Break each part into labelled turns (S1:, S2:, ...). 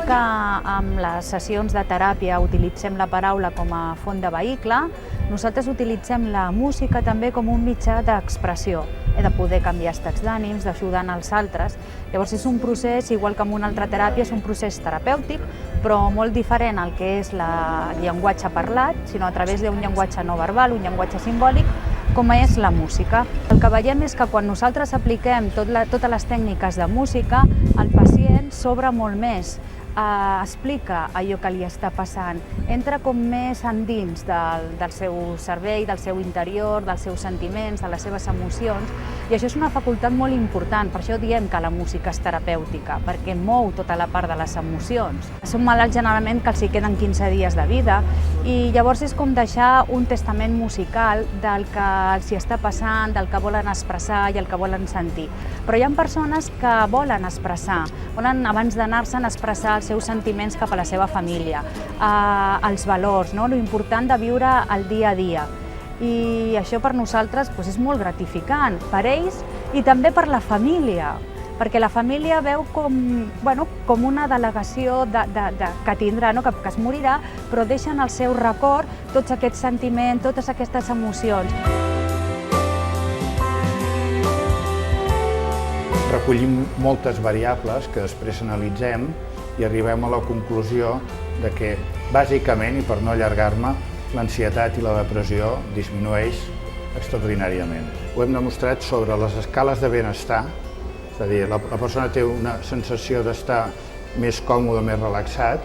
S1: igual que amb les sessions de teràpia utilitzem la paraula com a font de vehicle, nosaltres utilitzem la música també com un mitjà d'expressió, de poder canviar estats d'ànims, d'ajudar els altres. Llavors és un procés, igual que amb una altra teràpia, és un procés terapèutic, però molt diferent al que és el llenguatge parlat, sinó a través d'un llenguatge no verbal, un llenguatge simbòlic, com és la música. El que veiem és que quan nosaltres apliquem totes les tècniques de música, el pacient s'obre molt més, explica allò que li està passant, entra com més endins del seu cervell, del seu interior, dels seus sentiments, de les seves emocions, i això és una facultat molt important, per això diem que la música és terapèutica, perquè mou tota la part de les emocions. Són malalts generalment que els hi queden 15 dies de vida, i llavors és com deixar un testament musical del que els hi està passant, del que volen expressar i el que volen sentir. Però hi ha persones que volen expressar, volen abans d'anar-se'n expressar els seus sentiments cap a la seva família, els valors, lo important de viure el dia a dia. I això per nosaltres és molt gratificant, per ells i també per la família, perquè la família veu com una delegació que tindrà, que es morirà, però deixa en el seu record tots aquests sentiments, totes aquestes emocions.
S2: Recollim moltes variables que després analitzem i arribem a la conclusió de que, bàsicament, i per no allargar-me, l'ansietat i la depressió disminueix extraordinàriament. Ho hem demostrat sobre les escales de benestar, és a dir, la persona té una sensació d'estar més còmode, més relaxat,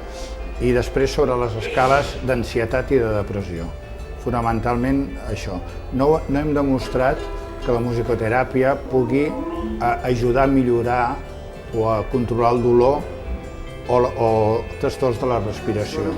S2: i després sobre les escales d'ansietat i de depressió. Fonamentalment això. No hem demostrat que la musicoteràpia pugui ajudar a millorar o a controlar el dolor o trastorns de la respiració.